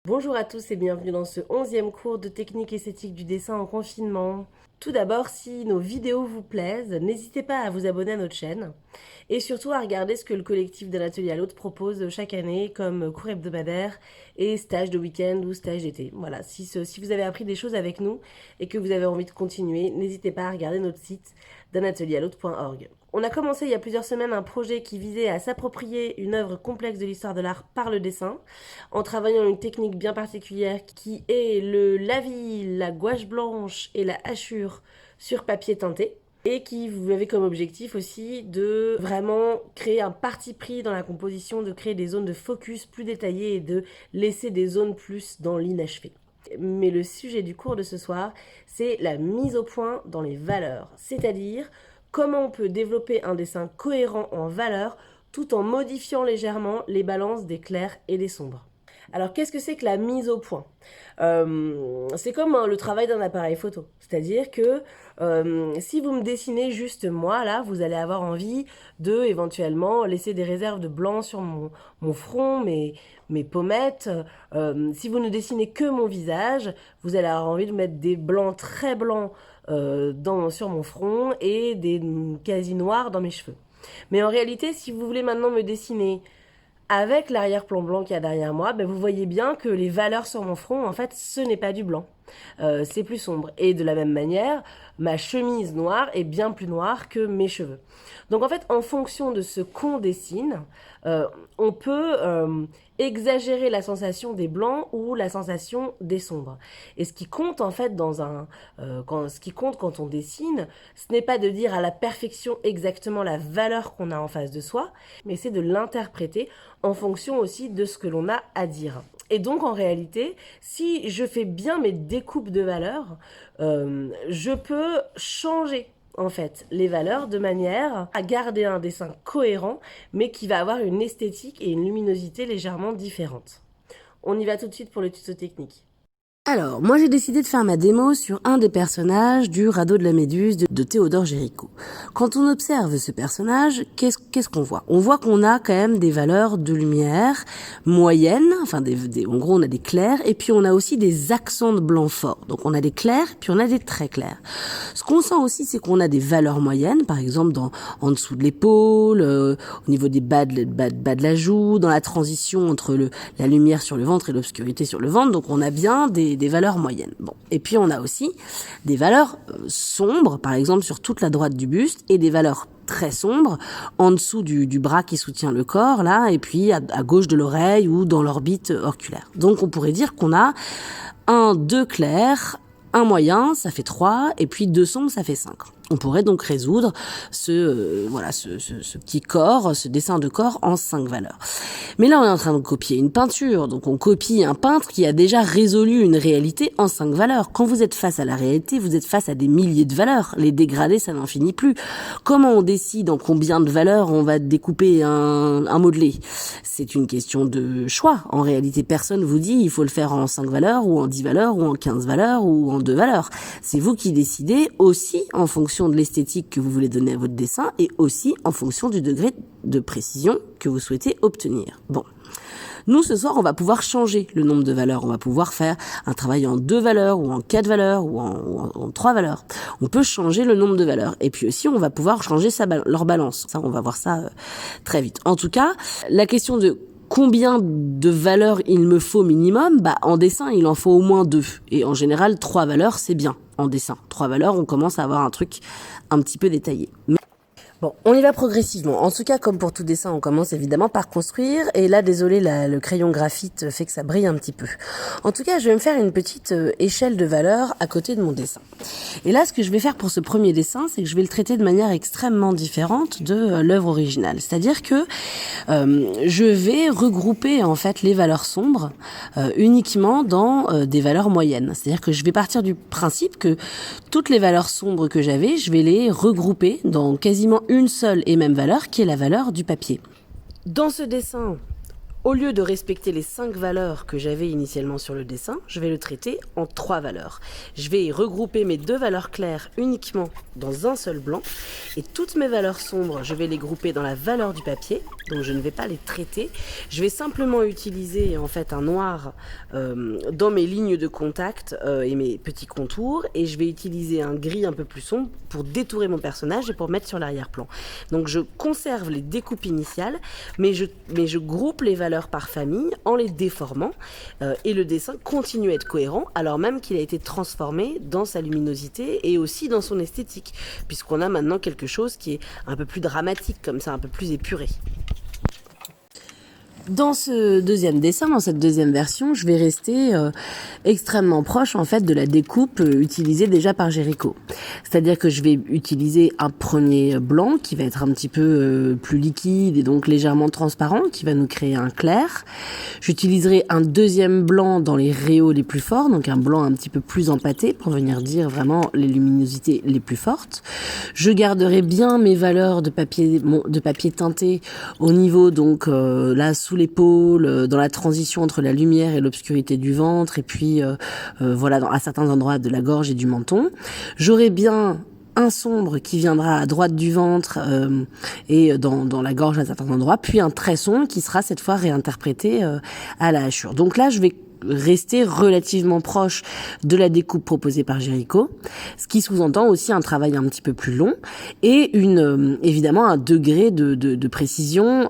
Bonjour à tous et bienvenue dans ce 11e cours de technique esthétique du dessin en confinement. Tout d'abord, si nos vidéos vous plaisent, n'hésitez pas à vous abonner à notre chaîne et surtout à regarder ce que le collectif d'un atelier à l'autre propose chaque année comme cours hebdomadaire et stage de week-end ou stage d'été. Voilà, si vous avez appris des choses avec nous et que vous avez envie de continuer, n'hésitez pas à regarder notre site d'unatelieralautre.org. On a commencé il y a plusieurs semaines un projet qui visait à s'approprier une œuvre complexe de l'histoire de l'art par le dessin, en travaillant une technique bien particulière qui est le lavis, la gouache blanche et la hachure sur papier teinté, et qui vous avait comme objectif aussi de vraiment créer un parti pris dans la composition, de créer des zones de focus plus détaillées et de laisser des zones plus dans l'inachevé. Mais le sujet du cours de ce soir, c'est la mise au point dans les valeurs, c'est-à-dire comment on peut développer un dessin cohérent en valeurs tout en modifiant légèrement les balances des clairs et des sombres. Alors, qu'est-ce que c'est que la mise au point? C'est comme le travail d'un appareil photo. C'est-à-dire que si vous me dessinez juste moi, là, vous allez avoir envie de, éventuellement, laisser des réserves de blanc sur mon front, mes pommettes. Si vous ne dessinez que mon visage, vous allez avoir envie de mettre des blancs très blancs sur mon front et des quasi noirs dans mes cheveux. Mais en réalité, si vous voulez maintenant me dessiner avec l'arrière-plan blanc qu'il y a derrière moi, vous voyez bien que les valeurs sur mon front, en fait, ce n'est pas du blanc. C'est plus sombre. Et de la même manière, ma chemise noire est bien plus noire que mes cheveux. Donc en fait, en fonction de ce qu'on dessine, on peut exagérer la sensation des blancs ou la sensation des sombres. Et ce qui compte en fait ce qui compte quand on dessine, ce n'est pas de dire à la perfection exactement la valeur qu'on a en face de soi, mais c'est de l'interpréter en fonction aussi de ce que l'on a à dire. Et donc en réalité, si je fais bien mes découpes de valeurs, je peux changer en fait les valeurs de manière à garder un dessin cohérent, mais qui va avoir une esthétique et une luminosité légèrement différentes. On y va tout de suite pour le tuto technique. Alors, moi j'ai décidé de faire ma démo sur un des personnages du Radeau de la Méduse de Théodore Géricault. Quand on observe ce personnage, qu'est-ce qu'on voit? On voit qu'on a quand même des valeurs de lumière moyennes, enfin en gros on a des clairs, et puis on a aussi des accents de blanc fort. Donc on a des clairs, puis on a des très clairs. Ce qu'on sent aussi, c'est qu'on a des valeurs moyennes, par exemple en dessous de l'épaule, au niveau des bas de la joue, dans la transition entre la lumière sur le ventre et l'obscurité sur le ventre. Donc on a bien des valeurs moyennes. Bon. Et puis on a aussi des valeurs sombres, par exemple sur toute la droite du buste, et des valeurs très sombres en dessous du bras qui soutient le corps, là, et puis à gauche de l'oreille ou dans l'orbite oculaire. Donc on pourrait dire qu'on a deux clairs, un moyen, ça fait 3, et puis 2 sombres, ça fait 5. On pourrait donc résoudre ce petit corps, ce dessin de corps en 5 valeurs. Mais là, on est en train de copier une peinture. Donc, on copie un peintre qui a déjà résolu une réalité en 5 valeurs. Quand vous êtes face à la réalité, vous êtes face à des milliers de valeurs. Les dégradés, ça n'en finit plus. Comment on décide en combien de valeurs on va découper un modelé? C'est une question de choix. En réalité, personne vous dit il faut le faire en 5 valeurs ou en 10 valeurs ou en 15 valeurs ou en 2 valeurs. C'est vous qui décidez aussi en fonction de l'esthétique que vous voulez donner à votre dessin et aussi en fonction du degré de précision que vous souhaitez obtenir. Bon. Nous, ce soir, on va pouvoir changer le nombre de valeurs. On va pouvoir faire un travail en 2 valeurs ou en 4 valeurs ou en 3 valeurs. On peut changer le nombre de valeurs. Et puis aussi, on va pouvoir changer leur balance. Ça, on va voir ça très vite. En tout cas, la question de combien de valeurs il me faut minimum, en dessin, il en faut au moins 2. Et en général, 3 valeurs, c'est bien en dessin. 3 valeurs, on commence à avoir un truc un petit peu détaillé. Bon, on y va progressivement. En tout cas, comme pour tout dessin, on commence évidemment par construire. Et là, désolé, le crayon graphite fait que ça brille un petit peu. En tout cas, je vais me faire une petite échelle de valeurs à côté de mon dessin. Et là, ce que je vais faire pour ce premier dessin, c'est que je vais le traiter de manière extrêmement différente de l'œuvre originale. C'est-à-dire que je vais regrouper en fait les valeurs sombres uniquement dans des valeurs moyennes. C'est-à-dire que je vais partir du principe que toutes les valeurs sombres que j'avais, je vais les regrouper dans quasiment une seule et même valeur qui est la valeur du papier. Dans ce dessin, Au lieu de respecter les 5 valeurs que j'avais initialement sur le dessin, je vais le traiter en 3 valeurs. Je vais regrouper mes 2 valeurs claires uniquement dans un seul blanc et toutes mes valeurs sombres, je vais les grouper dans la valeur du papier, donc je ne vais pas les traiter. Je vais simplement utiliser en fait un noir dans mes lignes de contact et mes petits contours, et je vais utiliser un gris un peu plus sombre pour détourer mon personnage et pour mettre sur l'arrière-plan. Donc je conserve les découpes initiales, mais je groupe les valeurs par famille en les déformant et le dessin continue à être cohérent alors même qu'il a été transformé dans sa luminosité et aussi dans son esthétique, puisqu'on a maintenant quelque chose qui est un peu plus dramatique comme ça, un peu plus épuré. Dans ce deuxième dessin, dans cette deuxième version, je vais rester extrêmement proche en fait de la découpe utilisée déjà par Géricault. C'est-à-dire que je vais utiliser un premier blanc qui va être un petit peu plus liquide et donc légèrement transparent, qui va nous créer un clair. J'utiliserai un deuxième blanc dans les rayons les plus forts, donc un blanc un petit peu plus empâté pour venir dire vraiment les luminosités les plus fortes. Je garderai bien mes valeurs de papier teinté au niveau donc là sous l'épaule, dans la transition entre la lumière et l'obscurité du ventre, et puis voilà, à certains endroits de la gorge et du menton. J'aurai bien un sombre qui viendra à droite du ventre et dans la gorge à certains endroits, puis un très sombre qui sera cette fois réinterprété à la hachure. Donc là, je vais rester relativement proche de la découpe proposée par Géricault, ce qui sous-entend aussi un travail un petit peu plus long et évidemment un degré de précision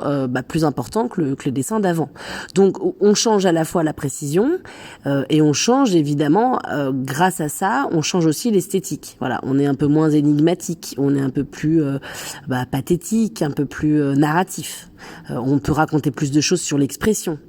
plus important que le dessin d'avant. Donc on change à la fois la précision et on change évidemment grâce à ça, on change aussi l'esthétique. Voilà, on est un peu moins énigmatique, on est un peu plus pathétique, un peu plus narratif. On peut raconter plus de choses sur l'expression.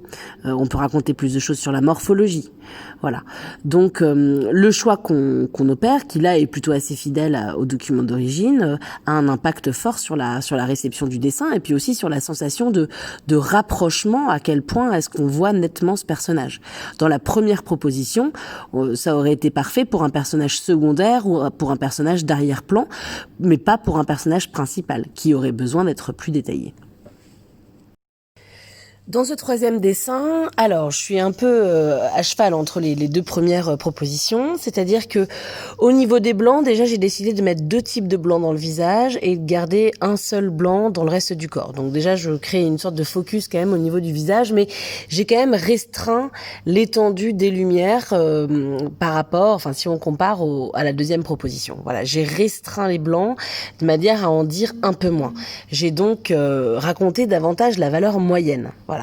On peut raconter plus de choses sur la morphologie. Voilà. Donc le choix qu'on opère, qui là est plutôt assez fidèle au document d'origine, a un impact fort sur la réception du dessin et puis aussi sur la sensation de rapprochement, à quel point est-ce qu'on voit nettement ce personnage. Dans la première proposition, ça aurait été parfait pour un personnage secondaire ou pour un personnage d'arrière-plan, mais pas pour un personnage principal, qui aurait besoin d'être plus détaillé. Dans ce troisième dessin, alors je suis un peu à cheval entre les deux premières propositions, c'est-à-dire que au niveau des blancs, déjà j'ai décidé de mettre 2 types de blancs dans le visage et de garder un seul blanc dans le reste du corps. Donc déjà je crée une sorte de focus quand même au niveau du visage, mais j'ai quand même restreint l'étendue des lumières par rapport, enfin si on compare à la deuxième proposition. Voilà, j'ai restreint les blancs de manière à en dire un peu moins. J'ai donc raconté davantage la valeur moyenne. Voilà.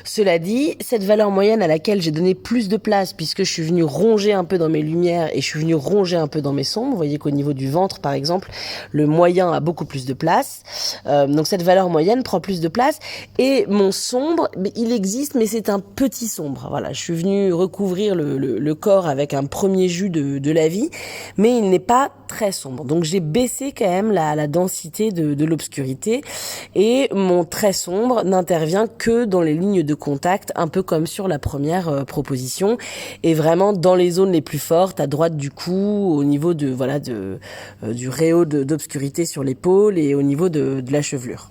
Cela dit, cette valeur moyenne à laquelle j'ai donné plus de place, puisque je suis venue ronger un peu dans mes lumières et je suis venue ronger un peu dans mes sombres, vous voyez qu'au niveau du ventre par exemple, le moyen a beaucoup plus de place, donc cette valeur moyenne prend plus de place, et mon sombre, il existe mais c'est un petit sombre. Voilà, je suis venue recouvrir le corps avec un premier jus de la vie, mais il n'est pas très sombre, donc j'ai baissé quand même la densité de l'obscurité, et mon très sombre n'intervient que dans les lignes de contact, un peu comme sur la première proposition, et vraiment dans les zones les plus fortes, à droite du cou, au niveau du rayon d'obscurité sur l'épaule et au niveau de la chevelure.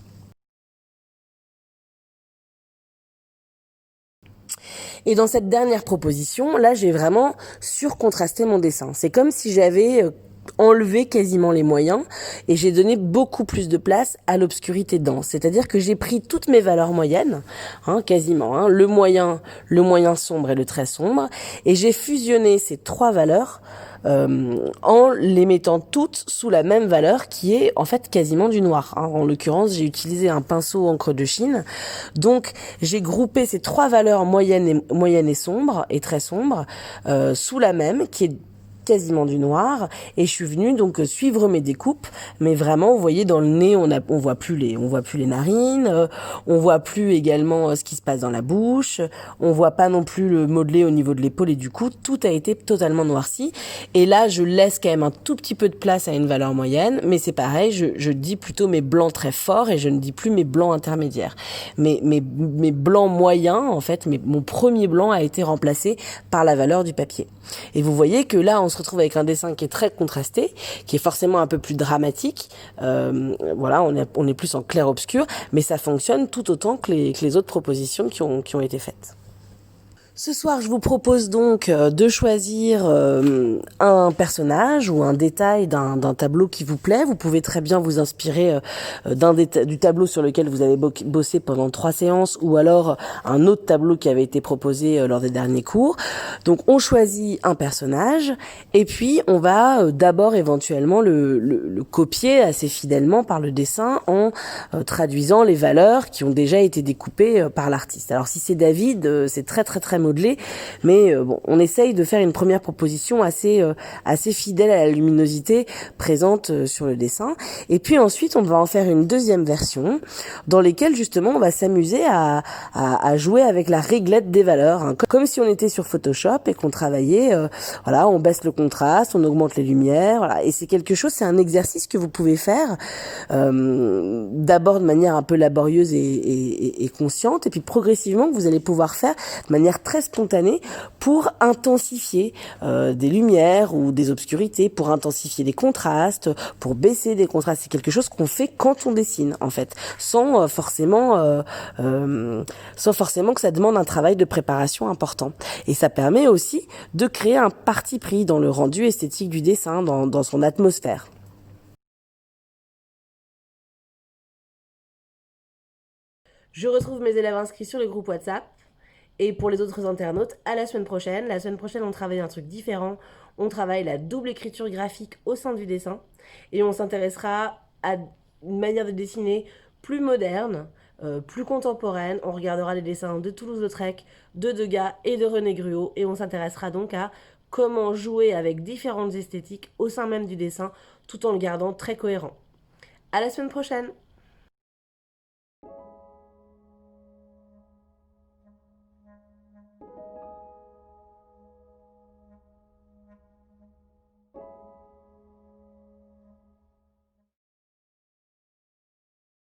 Et dans cette dernière proposition, là, j'ai vraiment surcontrasté mon dessin. C'est comme si j'avais enlevé quasiment les moyens et j'ai donné beaucoup plus de place à l'obscurité dense. C'est-à-dire que j'ai pris toutes mes valeurs moyennes, quasiment, le moyen sombre et le très sombre, et j'ai fusionné ces 3 valeurs en les mettant toutes sous la même valeur qui est en fait quasiment du noir. En l'occurrence, j'ai utilisé un pinceau encre de Chine. Donc j'ai groupé ces 3 valeurs moyennes et sombres et très sombres sous la même qui est quasiment du noir, et je suis venue donc suivre mes découpes, mais vraiment vous voyez dans le nez on voit plus les narines, on voit plus également ce qui se passe dans la bouche, on voit pas non plus le modelé au niveau de l'épaule et du cou, tout a été totalement noirci, et là je laisse quand même un tout petit peu de place à une valeur moyenne, mais c'est pareil, je dis plutôt mes blancs très forts et je ne dis plus mes blancs intermédiaires. Mes blancs moyens, en fait, mon premier blanc a été remplacé par la valeur du papier. Et vous voyez que là on se retrouve avec un dessin qui est très contrasté, qui est forcément un peu plus dramatique. Voilà, on est plus en clair-obscur, mais ça fonctionne tout autant que les autres propositions qui ont été faites. Ce soir, je vous propose donc de choisir un personnage ou un détail d'un tableau qui vous plaît. Vous pouvez très bien vous inspirer du tableau sur lequel vous avez bossé pendant 3 séances, ou alors un autre tableau qui avait été proposé lors des derniers cours. Donc on choisit un personnage et puis on va d'abord éventuellement le copier assez fidèlement par le dessin en traduisant les valeurs qui ont déjà été découpées par l'artiste. Alors si c'est David, c'est très très très modelé, mais bon, on essaye de faire une première proposition assez fidèle à la luminosité présente sur le dessin. Et puis ensuite, on va en faire une deuxième version dans lesquelles justement on va s'amuser à jouer avec la réglette des valeurs, hein, comme si on était sur Photoshop et qu'on travaillait. Voilà, on baisse le contraste, on augmente les lumières. Voilà, et c'est un exercice que vous pouvez faire d'abord de manière un peu laborieuse et consciente, et puis progressivement que vous allez pouvoir faire de manière très spontanée pour intensifier des lumières ou des obscurités, pour intensifier les contrastes, pour baisser des contrastes. C'est quelque chose qu'on fait quand on dessine en fait, sans forcément que ça demande un travail de préparation important. Et ça permet aussi de créer un parti pris dans le rendu esthétique du dessin, dans son atmosphère. Je retrouve mes élèves inscrits sur le groupe WhatsApp. Et pour les autres internautes, à la semaine prochaine. La semaine prochaine, on travaille un truc différent. On travaille la double écriture graphique au sein du dessin. Et on s'intéressera à une manière de dessiner plus moderne, plus contemporaine. On regardera les dessins de Toulouse-Lautrec, de Degas et de René Gruau. Et on s'intéressera donc à comment jouer avec différentes esthétiques au sein même du dessin, tout en le gardant très cohérent. À la semaine prochaine!